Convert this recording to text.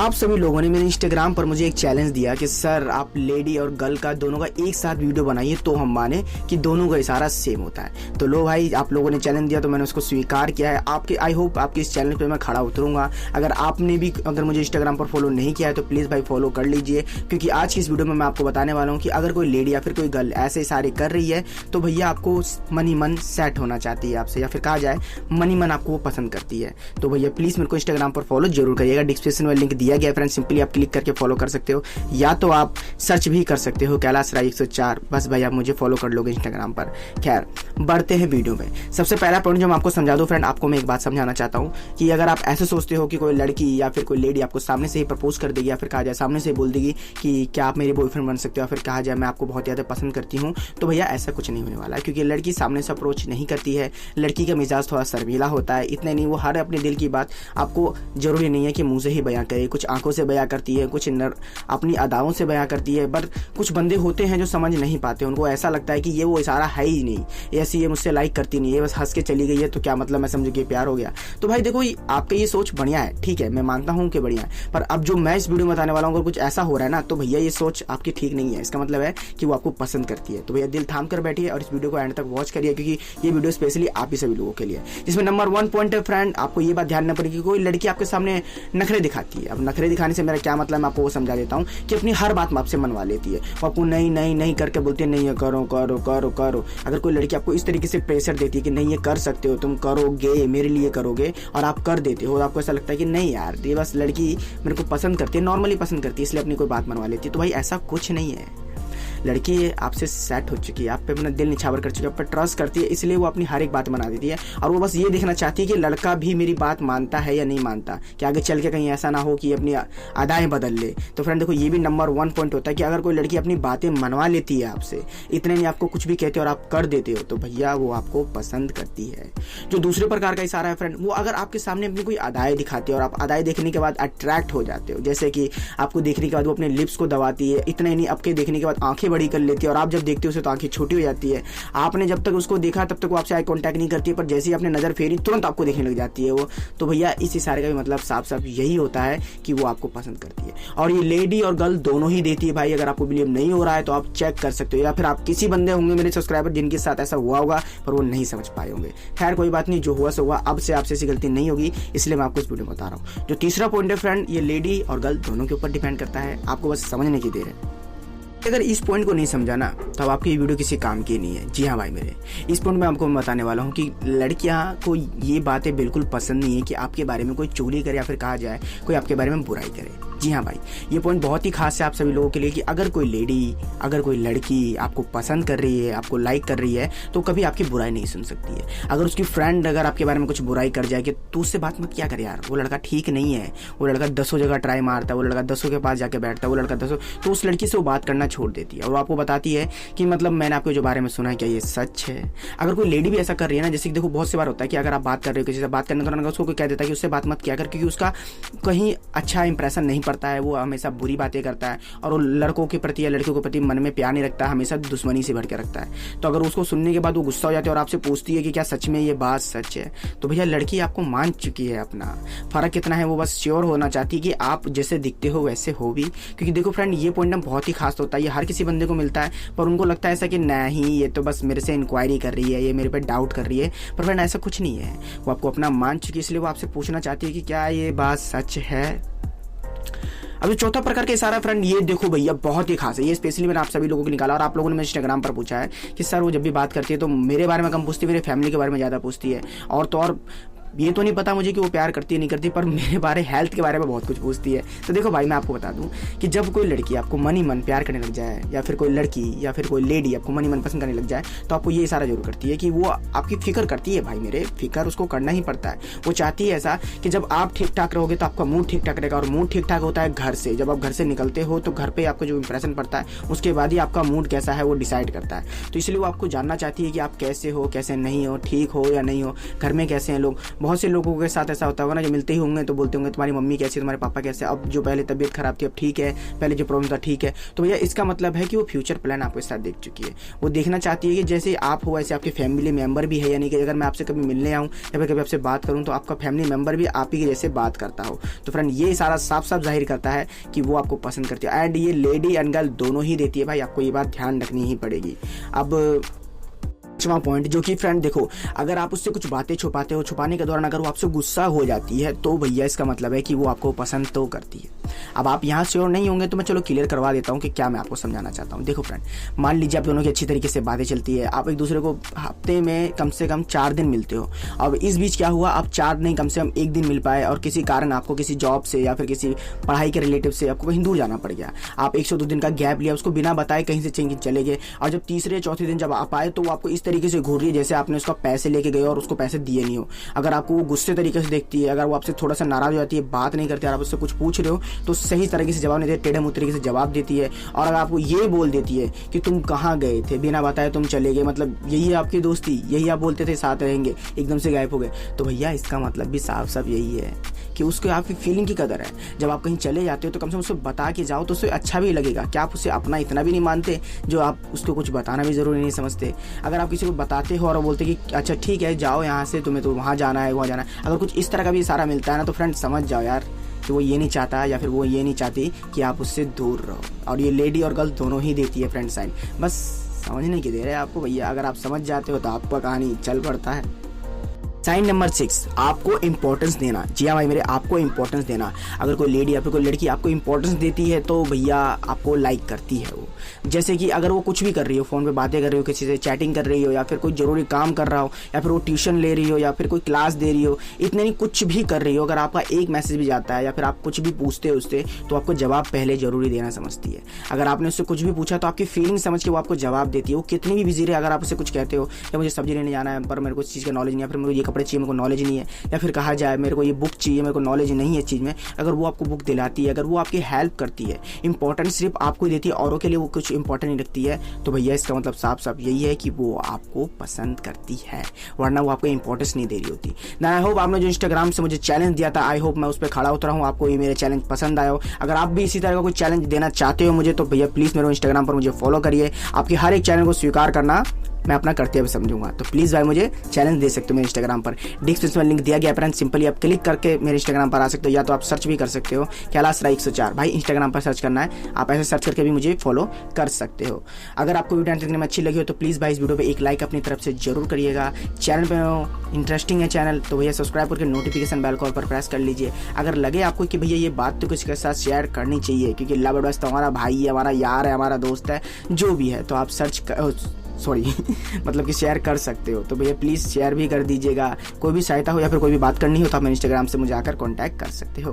आप सभी लोगों ने मेरे इंस्टाग्राम पर मुझे एक चैलेंज दिया कि सर आप लेडी और गर्ल का दोनों का एक साथ वीडियो बनाइए तो हम माने कि दोनों का इशारा सेम होता है। तो लो भाई, आप लोगों ने चैलेंज दिया तो मैंने उसको स्वीकार किया है। आपके आई होप आपके इस चैनल पे मैं खड़ा उतरूंगा। अगर आपने भी अगर मुझे इंस्टाग्राम पर फॉलो नहीं किया है तो प्लीज़ भाई फॉलो कर लीजिए, क्योंकि आज की इस वीडियो में मैं आपको बताने वाला हूँ कि अगर कोई लेडी या फिर कोई गर्ल ऐसे इशारे कर रही है तो भैया आपको मन ही मन सेट होना चाहती है आपसे, या फिर कहा जाए मन ही मन आपको वो पसंद करती है। तो भैया प्लीज़ मेरे को इंस्टाग्राम पर फॉलो जरूर करिएगा। डिस्क्रिप्शन में लिंक दिया गया है फ्रेंड्स, सिंपली आप क्लिक करके फॉलो कर सकते हो, या तो आप सर्च भी कर सकते हो कैलाश राय 104। बस भाई आप मुझे फॉलो कर लोगे इंस्टाग्राम पर। खैर बढ़ते हैं वीडियो में। सबसे पहला पॉइंट जो मैं आपको समझा दूं फ्रेंड, आपको मैं एक बात समझाना चाहता हूं कि अगर आप ऐसे सोचते हो कि कोई लड़की या फिर कोई लेडी आपको सामने से ही प्रपोज कर देगी या फिर कहा जाए सामने से बोल देगी कि क्या आप मेरे बॉयफ्रेंड बन सकते हो, या फिर कहा जाए मैं आपको बहुत ज़्यादा पसंद करती हूँ, तो भैया ऐसा कुछ नहीं होने वाला है। क्योंकि लड़की सामने से अप्रोच नहीं करती है, लड़की का मिजाज थोड़ा शर्मीला होता है। इतना नहीं, वो हर अपने दिल की बात आपको जरूरी नहीं है कि मुँह से ही बयां करे, कुछ आंखों से बयां करती है, कुछ अपनी अदाओं से बयां करती है। पर कुछ बंदे होते हैं जो समझ नहीं पाते, उनको ऐसा लगता है कि ये वो इशारा है ही नहीं, ऐसी ये मुझसे लाइक करती नहीं है, बस हंस के चली गई है तो क्या मतलब, मैं समझ के प्यार हो गया। तो भाई देखो आपका ये सोच बढ़िया है, ठीक है, मैं मानता हूँ कि बढ़िया है, पर अब जो मैं इस वीडियो में बताने वाला हूँ अगर कुछ ऐसा हो रहा है ना तो भैया ये सोच आपकी ठीक नहीं है। इसका मतलब है कि वो आपको पसंद करती है। तो भैया दिल थाम कर बैठिए और इस वीडियो को एंड तक वॉच करिए, क्योंकि ये वीडियो स्पेशली आप ही सभी लोगों के लिए। जिसमें नंबर 1 पॉइंट है फ्रेंड, आपको ये बात ध्यान रखना पड़ेगी कि कोई लड़की आपके सामने नखरे दिखाती है। अब नखरे दिखाने से मेरा क्या मतलब, मैं आपको वो समझा देता हूँ कि अपनी हर बात में आपसे मनवा लेती है, वो आपको नहीं नहीं नहीं करके बोलती है नहीं ये करो करो करो करो। अगर कोई लड़की आपको इस तरीके से प्रेशर देती है कि नहीं ये कर सकते हो, तुम करोगे, मेरे लिए करोगे, और आप कर देते हो, आपको ऐसा लगता है कि नहीं यार ये बस लड़की मेरे को पसंद करती है, नॉर्मली पसंद करती है, इसलिए अपनी कोई बात मनवा लेती है, तो भाई ऐसा कुछ नहीं है। लड़की आपसे सेट हो चुकी है, आप पे अपना दिल निछावर कर चुकी है, आप पे ट्रस्ट करती है, इसलिए वो अपनी हर एक बात बना देती है। और वो बस ये देखना चाहती है कि लड़का भी मेरी बात मानता है या नहीं मानता, कि आगे चल के कहीं ऐसा ना हो कि अपनी अदाएं बदल ले। तो फ्रेंड देखो ये भी नंबर 1 पॉइंट होता है कि अगर कोई लड़की अपनी बातें मनवा लेती है आपसे, इतने नहीं आपको कुछ भी कहते हो और आप कर देते हो, तो भैया वो आपको पसंद करती है। जो दूसरे प्रकार का इशारा है फ्रेंड, वो अगर आपके सामने अपनी कोई अदाएं दिखाती है और आप अदाएं देखने के बाद अट्रैक्ट हो जाते हो, जैसे कि आपको देखने के बाद वो अपने लिप्स को दबाती है, इतना ही नहीं आपके देखने के बाद आंखें बड़ी कर लेती है, और आप जब देखते हो उसे तो आंखें छोटी हो जाती है। आपने जब तक उसको देखा तब तक वो आपसे आई कांटेक्ट नहीं करती है, पर जैसे ही आपने नजर फेरी तुरंत आपको देखने लग जाती है वो। तो भैया इस इशारे का भी मतलब साफ साफ यही होता है कि वो आपको पसंद करती है, और ये लेडी और गर्ल दोनों ही देती है भाई। अगर आपको बिलीव नहीं हो रहा है तो आप चेक कर सकते हो, या फिर आप किसी बंदे होंगे मेरे सब्सक्राइबर जिनके साथ ऐसा हुआ होगा पर वो नहीं समझ पाए होंगे। खैर कोई बात नहीं, जो हुआ सो हुआ, अब से आपसे ऐसी गलती नहीं होगी, इसलिए मैं आपको इस वीडियो में बता रहा हूँ। जो तीसरा पॉइंट है फ्रेंड, ये लेडी और गर्ल दोनों के ऊपर डिपेंड करता है, आपको बस समझने की देर है। अगर इस पॉइंट को नहीं समझा ना तो अब आपकी ये वीडियो किसी काम की नहीं है। जी हाँ भाई, मेरे इस पॉइंट में आपको बताने वाला हूँ कि लड़कियाँ को ये बातें बिल्कुल पसंद नहीं है कि आपके बारे में कोई चुगली करे या फिर कहा जाए कोई आपके बारे में बुराई करे। जी हाँ भाई, ये पॉइंट बहुत ही खास है आप सभी लोगों के लिए कि अगर कोई लेडी, अगर कोई लड़की आपको पसंद कर रही है, आपको लाइक कर रही है, तो कभी आपकी बुराई नहीं सुन सकती है। अगर उसकी फ्रेंड अगर आपके बारे में कुछ बुराई कर जाए कि तू उससे बात मत क्या कर यार, वो लड़का ठीक नहीं है, वो लड़का 10 जगह ट्राई मारता है, वो लड़का 10 के पास जाके बैठता है, वो लड़का 10, तो उस लड़की से वो बात करना छोड़ देती है और वो आपको बताती है कि मतलब मैंने आपके जो बारे में सुना है क्या ये सच है। अगर कोई लेडी भी ऐसा कर रही है ना, जैसे कि देखो बहुत सी बार होता है कि अगर आप बात कर रहे हो किसी से, बात करने के दौरान उसको कोई कह देता है कि उससे बात मत किया कर, क्योंकि उसका कहीं अच्छा इंप्रेशन नहीं पड़ता है, वो हमेशा बुरी बातें करता है, और वो लड़कों के प्रति या लड़कियों के प्रति मन में प्यार नहीं रखता, हमेशा दुश्मनी से भर के रखता है। तो अगर उसको सुनने के बाद वो गुस्सा हो जाती है और आपसे पूछती है कि क्या सच में ये बात सच है, तो भैया लड़की आपको मान चुकी है। अपना फर्क कितना है, वो बस श्योर होना चाहती है कि आप जैसे दिखते हो वैसे हो भी। क्योंकि देखो फ्रेंड ये पॉइंट ना बहुत ही खास होता है, ये हर किसी बंदे को मिलता है, पर उनको लगता है ऐसा कि नहीं ये तो बस मेरे से इंक्वायरी कर रही है, ये मेरे पे डाउट कर रही है। पर फ्रेंड ऐसा कुछ नहीं है, वो आपको अपना मान चुकी है, इसलिए वो आपसे पूछना चाहती है कि क्या ये बात सच है। अब जो चौथा प्रकार का इशारा फ्रेंड, ये देखो भैया बहुत ही खास है, ये स्पेशली मैंने आप सभी लोगों को निकाला, और आप लोगों ने मेरे इंस्टाग्राम पर पूछा है कि सर वो जब भी बात करती है तो मेरे बारे में कम पूछती है, मेरे फैमिली के बारे में ज़्यादा पूछती है, और तो और ये तो नहीं पता मुझे कि वो प्यार करती है नहीं करती, पर मेरे बारे हेल्थ के बारे में बहुत कुछ पूछती है। तो देखो भाई मैं आपको बता दूं कि जब कोई लड़की आपको मन ही मन प्यार करने लग जाए, या फिर कोई लड़की या फिर कोई लेडी आपको मन ही मन पसंद करने लग जाए, तो आपको ये इशारा जरूर करती है कि वो आपकी फिक्र करती है। भाई मेरे फिक्र उसको करना ही पड़ता है, वो चाहती है ऐसा कि जब आप ठीक ठाक रहोगे तो आपका मूड ठीक ठाक रहेगा, और मूड ठीक ठाक होता है घर से। जब आप घर से निकलते हो तो घर पे आपको जो इंप्रेशन पड़ता है उसके बाद ही आपका मूड कैसा है वो डिसाइड करता है। तो इसलिए वो आपको जानना चाहती है कि आप कैसे हो, कैसे नहीं हो, ठीक हो या नहीं हो, घर में कैसे हैं लोग, बहुत से लोगों के साथ ऐसा होता होगा ना, जो मिलते ही होंगे तो बोलते होंगे तुम्हारी मम्मी कैसी है, तुम्हारे पापा कैसे, अब जो पहले तबीयत खराब थी अब ठीक है, पहले जो प्रॉब्लम था ठीक है। तो भैया इसका मतलब है कि वो फ्यूचर प्लान आपके साथ देख चुकी है। वो देखना चाहती है कि जैसे आप हो वैसे आपके फैमिली मेंबर भी है, यानी कि अगर मैं आपसे कभी मिलने आऊँ या फिर कभी आपसे बात करूँ तो आपका फैमिली मेंबर भी आप ही के जैसे बात करता हो। तो फ्रेंड ये सारा साफ साफ जाहिर करता है कि वो आपको पसंद करती है। एंड ये लेडी एंड गर्ल दोनों ही देती है भाई, आपको ये बात ध्यान रखनी ही पड़ेगी। अब पांचवा पॉइंट, जो कि फ्रेंड देखो, अगर आप उससे कुछ बातें छुपाते हो, छुपाने के दौरान अगर वो आपसे गुस्सा हो जाती है तो भैया इसका मतलब है कि वो आपको पसंद तो करती है। अब आप यहाँ श्योर नहीं होंगे तो मैं चलो क्लियर करवा देता हूँ कि क्या मैं आपको समझाना चाहता हूँ। देखो फ्रेंड, मान लीजिए आप दोनों की अच्छी तरीके से बातें चलती है, आप एक दूसरे को हफ्ते में कम से कम 4 दिन मिलते हो। अब इस बीच क्या हुआ, आप 4 नहीं कम से कम 1 दिन मिल पाए और किसी कारण आपको किसी जॉब से या फिर किसी पढ़ाई के रिलेटिव से आपको कहीं दूर जाना पड़ गया। आप 102 दिन का गैप लिया, उसको बिना बताए कहीं से चले गए, और जब तीसरे चौथे दिन जब आप आए तो वो आपको इस तरीके से घूर रही है जैसे आपने उसका पैसे लेके गए और उसको पैसे दिए नहीं हो। अगर आपको वो गुस्से तरीके से देखती है, अगर वो आपसे थोड़ा सा नाराज हो जाती है, बात नहीं करती, आप उससे कुछ पूछ रहे हो तो सही तरीके से जवाब नहीं देती, टेढ़े मुँह तरीके से जवाब देती है। और अगर आपको ये बोल देती है कि तुम कहाँ गए थे, बिना बताए तुम चले गए, मतलब यही है आपकी दोस्ती, यही आप बोलते थे साथ रहेंगे, एकदम से गायब हो गए, तो भैया इसका मतलब भी साफ साफ यही है कि उसको आपकी फीलिंग की कदर है। जब आप कहीं चले जाते हो तो कम से कम उसको बता के जाओ तो उसे अच्छा भी लगेगा। क्या आप उसे अपना इतना भी नहीं मानते जो आप उसको कुछ बताना भी जरूरी नहीं समझते? अगर आप किसी को बताते हो और बोलते कि अच्छा ठीक है जाओ यहाँ से, तुम्हें तो वहाँ जाना है वहाँ जाना है, अगर कुछ इस तरह का भी इशारा मिलता है ना तो फ्रेंड समझ जाओ यार कि वो ये नहीं चाहता या फिर वो ये नहीं चाहती कि आप उससे दूर रहो। और ये लेडी और गर्ल दोनों ही देती है फ्रेंड साइन, बस समझने की देर है आपको भैया। अगर आप समझ जाते हो तो आपका कहानी चल पड़ता है। साइन नंबर 6, आपको इंपॉर्टेंस देना। जी हाँ भाई मेरे, आपको इंपॉर्टेंस देना। अगर कोई लेडी या फिर कोई लड़की आपको इंपॉर्टेंस देती है तो भैया आपको लाइक करती है वो। जैसे कि अगर वो कुछ भी कर रही हो, फ़ोन पे बातें कर रही हो, किसी से चैटिंग कर रही हो, या फिर कोई ज़रूरी काम कर रहा हो, या फिर वो ट्यूशन ले रही हो, या फिर कोई क्लास दे रही हो, इतने नहीं कुछ भी कर रही हो, अगर आपका एक मैसेज भी जाता है या फिर आप कुछ भी पूछते हो उससे तो आपको जवाब पहले जरूरी देना समझती है। अगर आपने उससे कुछ भी पूछा तो आपकी फीलिंग समझ के वो आपको जवाब देती है। वो कितनी भी बिजी रहे, अगर आप उससे कुछ कहते हो या मुझे सब्जी लेने जाना है पर मेरे को इस चीज़ का नॉलेज नहीं है, फिर मेरे को ये कपड़े चाहिए मेरे को नॉलेज नहीं है, या फिर कहा जाए मेरे को ये बुक चाहिए मेरे को नॉलेज नहीं है इस चीज़ में, अगर वो आपको बुक दिलाती है, अगर वो आपकी हेल्प करती है, इंपॉर्टेंस सिर्फ आपको ही देती है, औरों के लिए वो कुछ इंपॉर्टेंट नहीं रखती है, तो भैया इसका मतलब साफ साफ यही है कि वो आपको पसंद करती है, वरना वो आपको इंपॉर्टेंस नहीं दे रही होती ना। आई होप आपने जो इंस्टाग्राम से मुझे चैलेंज दिया था, आई होप मैं उस पर खड़ा उतरा हूँ, आपको ये मेरा चैलेंज पसंद आया हो। अगर आप भी इसी तरह का कोई चैलेंज देना चाहते हो मुझे तो भैया प्लीज़ मेरे इंस्टाग्राम पर मुझे फॉलो करिए। आपके हर एक चैलेंज को स्वीकार करना मैं अपना करते हुए समझूंगा, तो प्लीज़ भाई मुझे चैलेंज दे सकते हो मेरे इंस्टाग्राम पर। डिस्क्रिप्शन में लिंक दिया गया फ्रेंड, सिंपली आप क्लिक करके मेरे इंस्टाग्राम पर आ सकते हो, या तो आप सर्च भी कर सकते हो कैलाश राय 104 भाई, इंस्टाग्राम पर सर्च करना है, आप ऐसे सर्च करके भी मुझे फॉलो कर सकते हो। अगर आपको वीडियो देखने में अच्छी लगी हो तो प्लीज़ भाई इस वीडियो पर एक लाइक अपनी तरफ से जरूर करिएगा। चैनल पर इंटरेस्टिंग है चैनल तो भैया सब्सक्राइब करके नोटिफिकेशन बेल कॉल पर प्रेस कर लीजिए। अगर लगे आपको कि भैया ये बात तो किसी के साथ शेयर करनी चाहिए, क्योंकि लव एडवाइस तो हमारा भाई है, हमारा यार है, हमारा दोस्त है, जो भी है, तो आप मतलब कि शेयर कर सकते हो। तो भैया प्लीज़ शेयर भी कर दीजिएगा। कोई भी सहायता हो या फिर कोई भी बात करनी हो तो आप मेरे इंस्टाग्राम से मुझे आकर कांटेक्ट कर सकते हो।